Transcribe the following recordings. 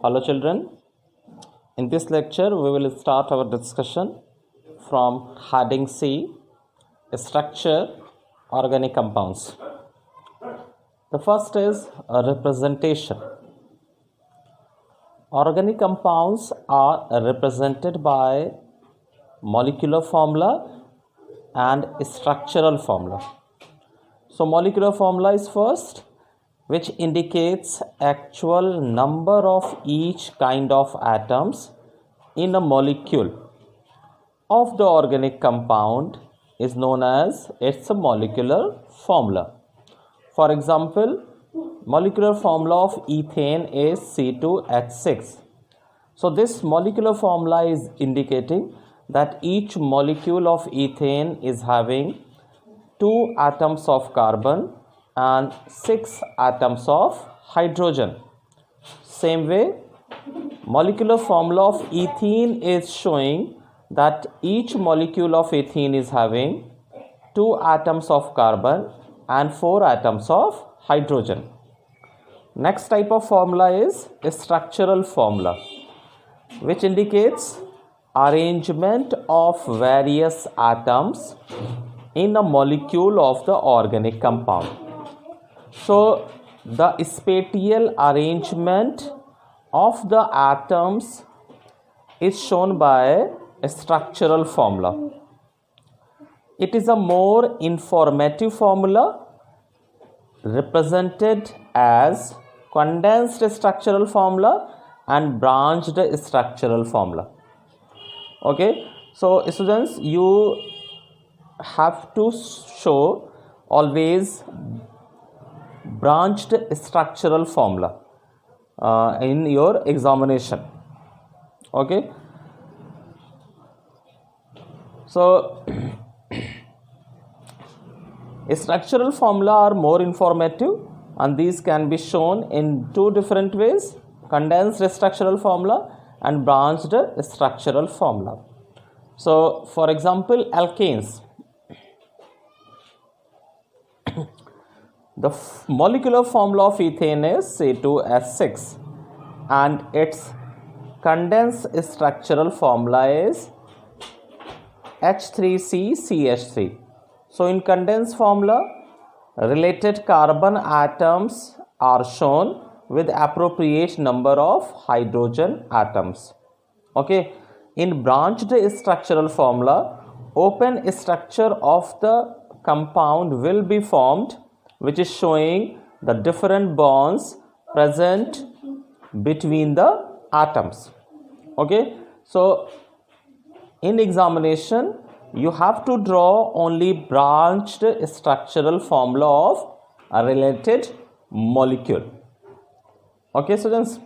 Hello children, in this lecture we will start our discussion from heading C, structure organic compounds. The first is a representation. Organic compounds are represented by molecular formula and structural formula. So molecular formula is first, which indicates actual number of each kind of atoms in a molecule of the organic compound is known as its molecular formula. For example, molecular formula of ethane is C2H6. So this molecular formula is indicating that each molecule of ethane is having 2 atoms of carbon and 6 atoms of hydrogen. Same way, molecular formula of ethene is showing that each molecule of ethene is having 2 atoms of carbon and 4 atoms of hydrogen. Next type of formula is a structural formula, which indicates arrangement of various atoms in a molecule of the organic compound. So the spatial arrangement of the atoms is shown by a structural formula. It is a more informative formula represented as condensed structural formula and branched structural formula. Okay, so students, you have to show always branched structural formula in your examination. Okay, so structural formula are more informative and these can be shown in 2 different ways: condensed structural formula and branched structural formula. So for example, alkanes. The molecular formula of ethane is C2H6 and its condensed structural formula is H3CCH3. So in condensed formula, related carbon atoms are shown with appropriate number of hydrogen atoms. Okay, in branched structural formula, open structure of the compound will be formed, which is showing the different bonds present between the atoms. Okay, so in examination you have to draw only branched structural formula of a related molecule. Okay students,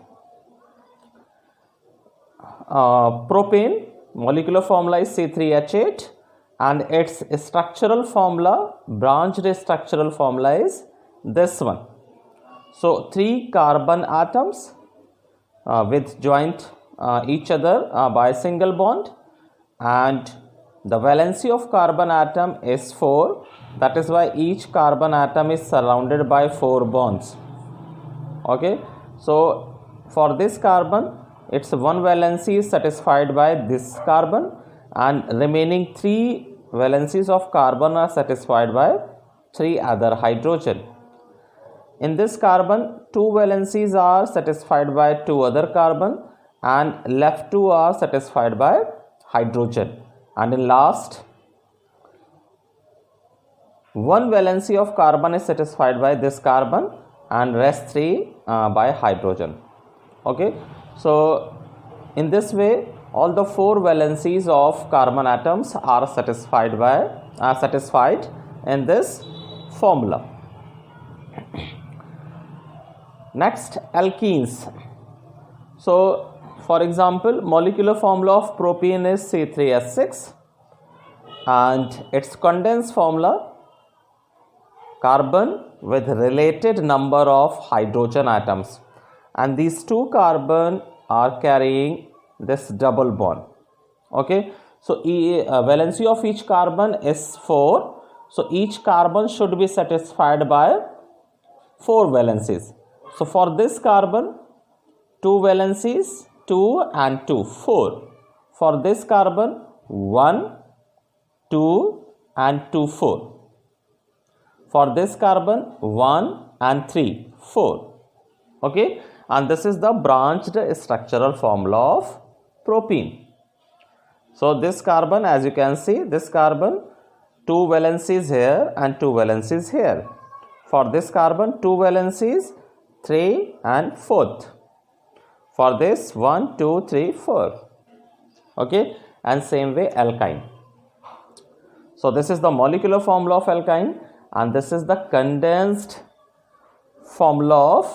propane molecular formula is C3H8 and its structural formula, branched structural formula is this one. So 3 carbon atoms with joint each other by single bond, and the valency of carbon atom is 4. That is why each carbon atom is surrounded by 4 bonds. Okay, so for this carbon, its 1 valency is satisfied by this carbon and remaining 3 valencies of carbon are satisfied by 3 other hydrogen. In this carbon, 2 valencies are satisfied by 2 other carbon and left 2 are satisfied by hydrogen. And in last, 1 valency of carbon is satisfied by this carbon and rest 3 by hydrogen. Okay, so in this way all the 4 valencies of carbon atoms are satisfied in this formula. Next, alkenes. So for example, molecular formula of propane is C3H6 and its condensed formula, carbon with related number of hydrogen atoms, and these 2 carbon are carrying this double bond. Okay, so valency of each carbon is 4, so each carbon should be satisfied by 4 valencies. So for this carbon, 2 valencies, 2 and 2, 4. For this carbon, 1, 2 and 2, 4. For this carbon, 1 and 3, 4. Okay, and this is the branched structural formula of propene. So this carbon, as you can see, this carbon, 2 valencies here and 2 valencies here. For this carbon, 2 valencies, 3 and 4th. For this, 1, 2, 3, 4. Okay, and same way alkyne. So this is the molecular formula of alkyne, and this is the condensed formula of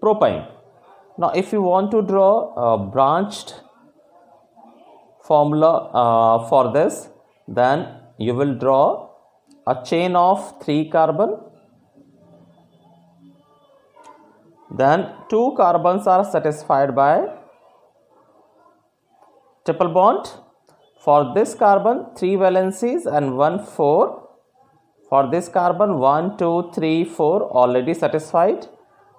propane. Now if you want to draw a branched formula for this, then you will draw a chain of 3 carbon. Then 2 carbons are satisfied by triple bond. For this carbon, 3 valencies and 1, 4. For this carbon, 1, 2, 3, 4 already satisfied.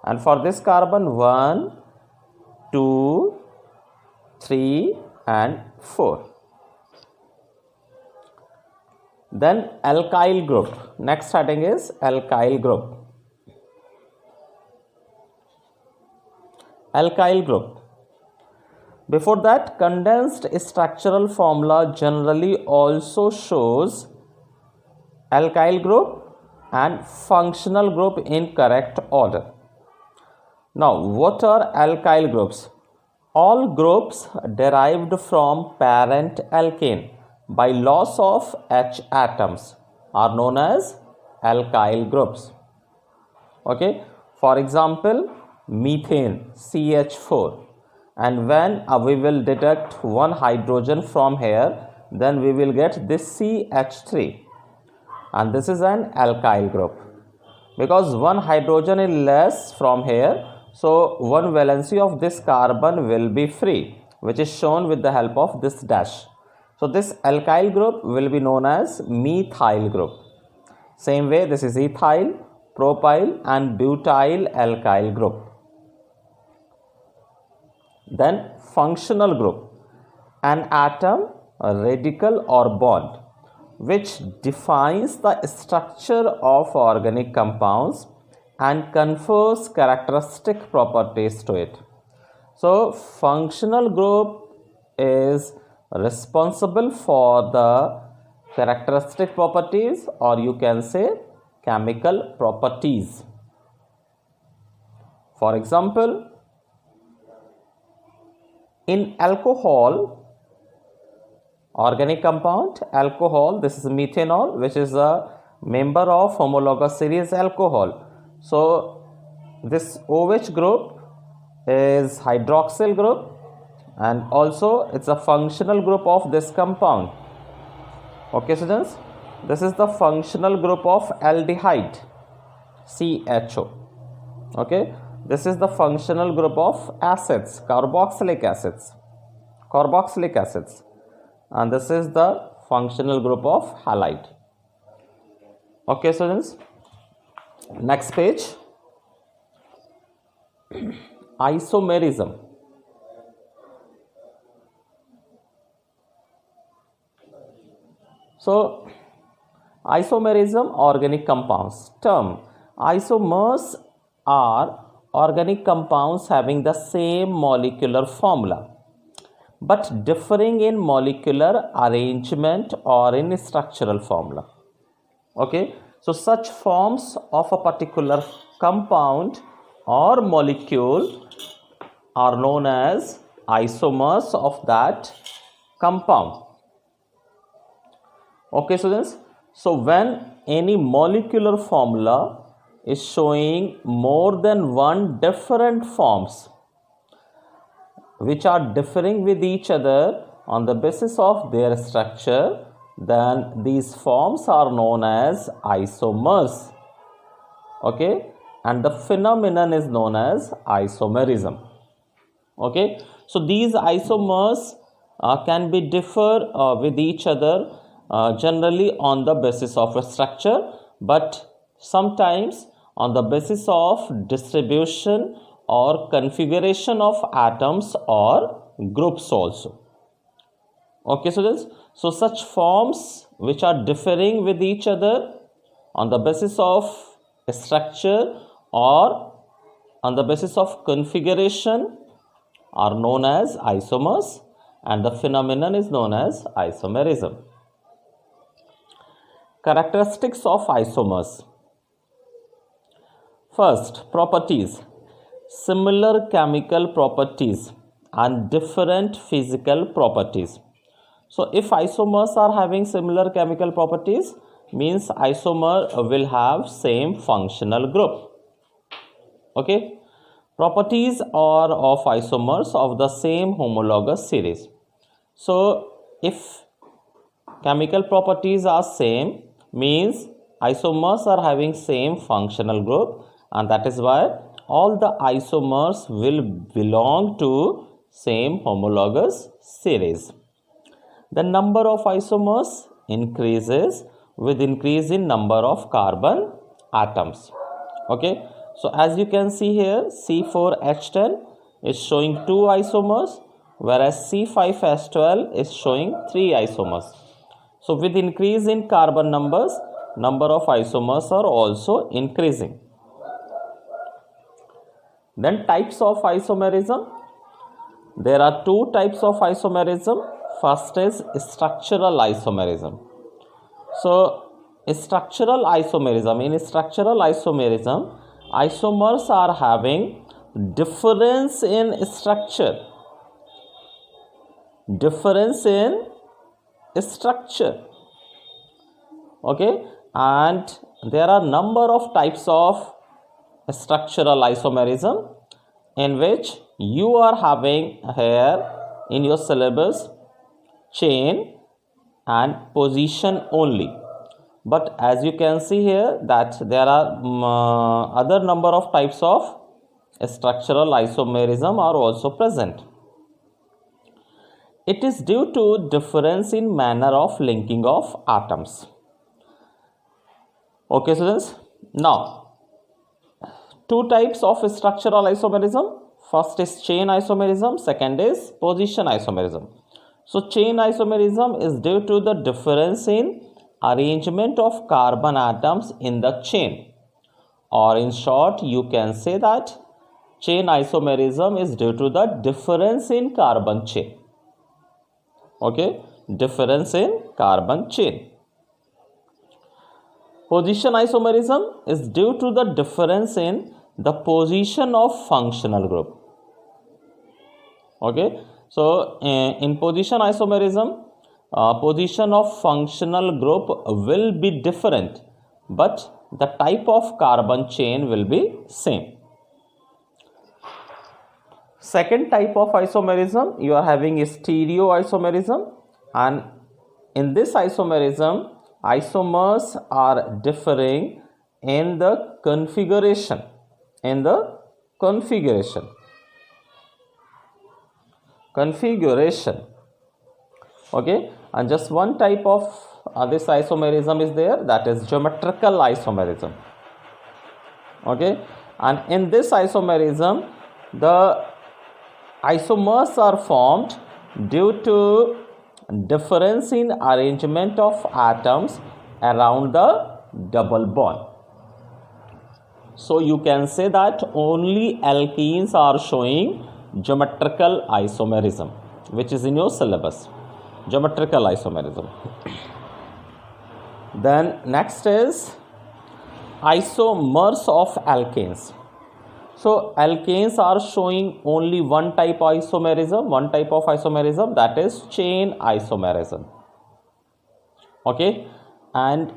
And for this carbon, 1, 2, 3 and 4. Then alkyl group. Next heading is alkyl group. Alkyl group. Before that, condensed structural formula generally also shows alkyl group and functional group in correct order. Now, what are alkyl groups? All groups derived from parent alkane by loss of H atoms are known as alkyl groups. Okay, for example, methane CH4. And when we will deduct one hydrogen from here, then we will get this CH3, and this is an alkyl group. Because one hydrogen is less from here, so one valency of this carbon will be free, which is shown with the help of this dash. So this alkyl group will be known as methyl group. Same way, this is ethyl, propyl and butyl alkyl group. Then functional group, an atom, a radical or bond which defines the structure of organic compounds and confers characteristic properties to it. So functional group is responsible for the characteristic properties, or you can say chemical properties. For example, in alcohol, organic compound, alcohol, this is methanol, which is a member of homologous series alcohol. So this OH group is hydroxyl group, and also it's a functional group of this compound. Okay students, this is the functional group of aldehyde, CHO. Okay, this is the functional group of acids, carboxylic acids, and this is the functional group of halide. Okay students, next page, isomerism. So isomerism, organic compounds. Term: isomers are organic compounds having the same molecular formula but differing in molecular arrangement or in structural formula. Okay, so such forms of a particular compound or molecule are known as isomers of that compound. Okay students, so when any molecular formula is showing more than one different forms which are differing with each other on the basis of their structure, then these forms are known as isomers. Okay, and the phenomenon is known as isomerism. Okay, so these isomers can be differ with each other generally on the basis of a structure, but sometimes on the basis of distribution or configuration of atoms or groups also. Okay, students. So such forms which are differing with each other on the basis of structure or on the basis of configuration are known as isomers, and the phenomenon is known as isomerism. Characteristics of isomers. First, properties. Similar chemical properties and different physical properties. So if isomers are having similar chemical properties, means isomer will have same functional group. Okay. Properties are of isomers of the same homologous series. So if chemical properties are same, means isomers are having same functional group, and that is why all the isomers will belong to same homologous series. The number of isomers increases with increase in number of carbon atoms. Okay. So as you can see here, C4H10 is showing 2 isomers, whereas C5H12 is showing 3 isomers. So with increase in carbon numbers, number of isomers are also increasing. Then types of isomerism. There are 2 types of isomerism. First is structural isomerism. So structural isomerism, in structural isomerism, isomers are having difference in structure. Difference in structure. Okay, and there are number of types of structural isomerism, in which you are having here in your syllabus chain and position only. But as you can see here that there are other number of types of structural isomerism are also present. It is due to difference in manner of linking of atoms. Okay, students. Now, 2 types of structural isomerism. First is chain isomerism, second is position isomerism. So chain isomerism is due to the difference in arrangement of carbon atoms in the chain, or in short you can say that chain isomerism is due to the difference in carbon chain. Okay, difference in carbon chain. Position isomerism is due to the difference in the position of functional group. Okay, so in position isomerism, position of functional group will be different, but the type of carbon chain will be same. Second type of isomerism, you are having stereoisomerism, and in this isomerism, isomers are differing in the configuration. Configuration. Okay, and just one type of this isomerism is there, that is geometrical isomerism. Okay, and in this isomerism, the isomers are formed due to difference in arrangement of atoms around the double bond. So you can say that only alkenes are showing geometrical isomerism, which is in your syllabus. Geometrical isomerism. Then next is isomers of alkanes. So alkanes are showing only one type of isomerism, that is chain isomerism. Okay, and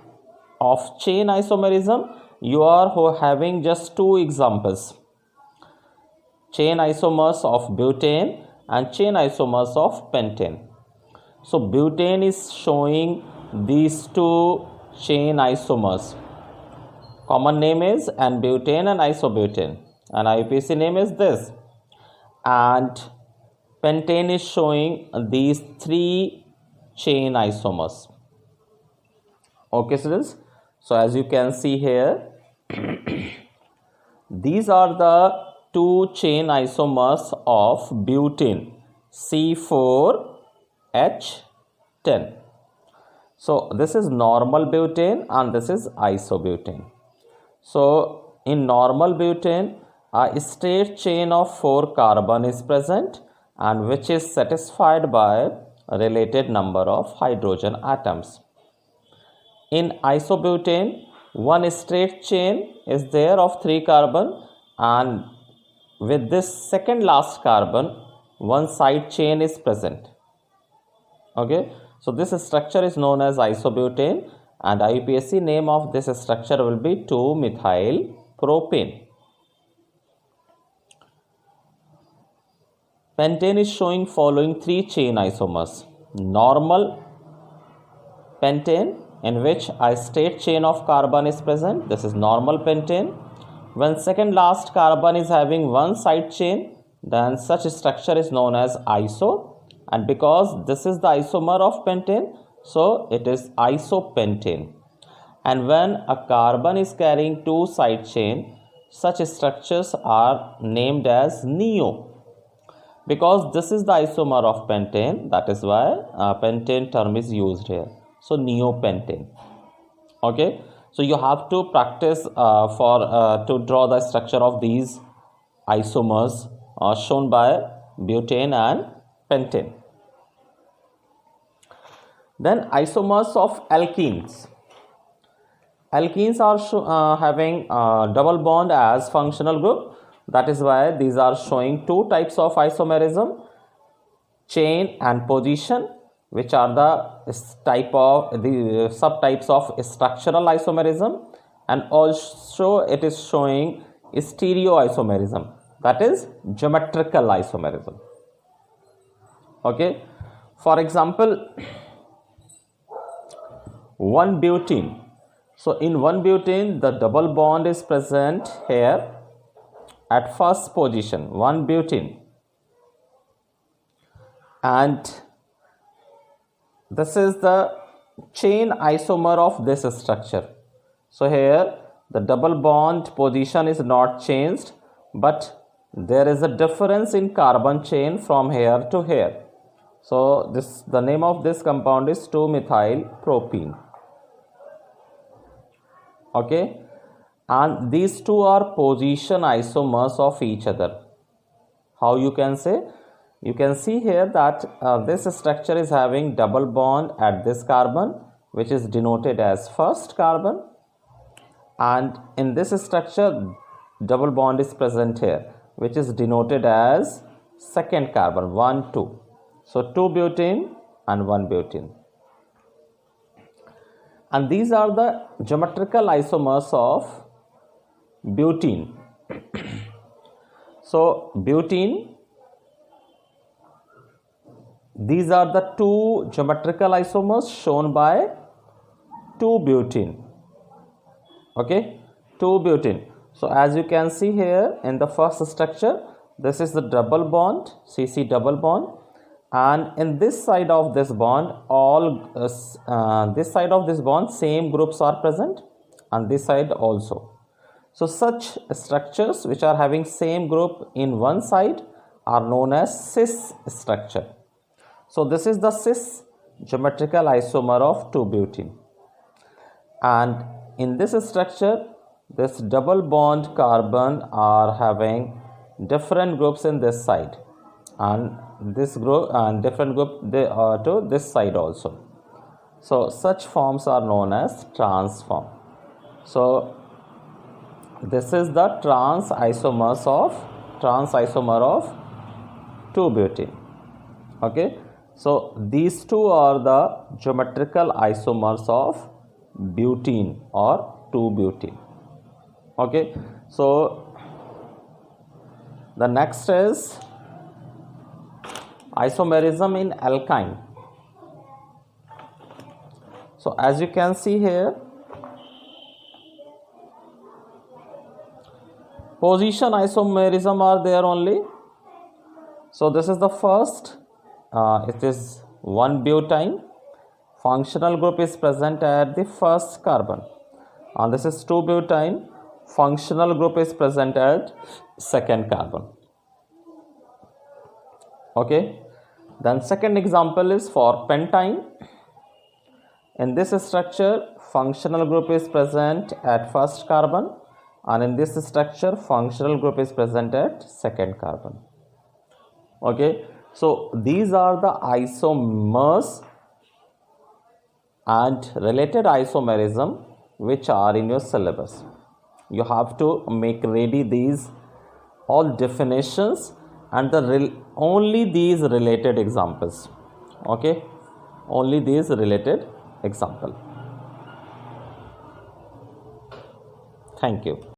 of chain isomerism you are having just 2 examples: chain isomers of butane and chain isomers of pentane. So butane is showing these 2 chain isomers. Common name is N-butane and isobutane, and IUPAC name is this. And pentane is showing these 3 chain isomers. Okay, students. So as you can see here, these are the two chain isomers of butane C4H10. So this is normal butane and this is isobutane. So in normal butane, a straight chain of 4 carbon is present and which is satisfied by a related number of hydrogen atoms. In isobutane, one straight chain is there of 3 carbon, and with this second last carbon, one side chain is present. Okay, so this structure is known as isobutane, and IUPAC name of this structure will be 2-methyl propane. Pentane is showing following 3 chain isomers. Normal pentane, in which a straight chain of carbon is present. This is normal pentane. When second last carbon is having one side chain, then such structure is known as iso, and because this is the isomer of pentane, so it is isopentane. And when a carbon is carrying 2 side chain, such structures are named as neo. Because this is the isomer of pentane, that is why pentane term is used here. So neopentane. Okay, so you have to practice to draw the structure of these isomers shown by butane and pentane. Then isomers of alkenes. Alkenes are having double bond as functional group. That is why these are showing 2 types of isomerism, chain and position, which are the subtypes of structural isomerism, and also it is showing stereoisomerism, that is geometrical isomerism. Okay, for example, 1-butene. So in 1-butene, the double bond is present here at first position, 1-butene, and this is the chain isomer of this structure. So here the double bond position is not changed, but there is a difference in carbon chain from here to here. So the name of this compound is 2-methyl propene. Okay, and these two are position isomers of each other. How you can say? You can see here that this structure is having double bond at this carbon, which is denoted as first carbon, and in this structure double bond is present here, which is denoted as second carbon, 1 2. So 2-butene and 1-butene, and these are the geometrical isomers of butene. So butene, these are the 2 geometrical isomers shown by 2-butene. Okay, 2-butene. So as you can see here in the first structure, this is the double bond, CC double bond, and in this side of this bond, this side of this bond, same groups are present, and this side also. So such structures which are having same group in one side are known as cis structure. So this is the cis geometrical isomer of 2-butene, and in this structure, this double bond carbon are having different groups in this side, and this group and different group to this side also. So such forms are known as trans form. So this is the trans isomer of 2-butene. Okay, so these two are the geometrical isomers of butene or 2-butene. Okay, so the next is isomerism in alkyne. So as you can see here, position isomerism are there only. So this is the first, it is 1-butene. Functional group is present at the first carbon, and this is 2-butene. Functional group is present at second carbon. Okay, then second example is for pentyne. In this structure, functional group is present at first carbon, and in this structure, functional group is present at second carbon. Okay, so these are the isomers and related isomerism which are in your syllabus. You have to make ready these all definitions and only these related examples. Okay, only these related example. Thank you.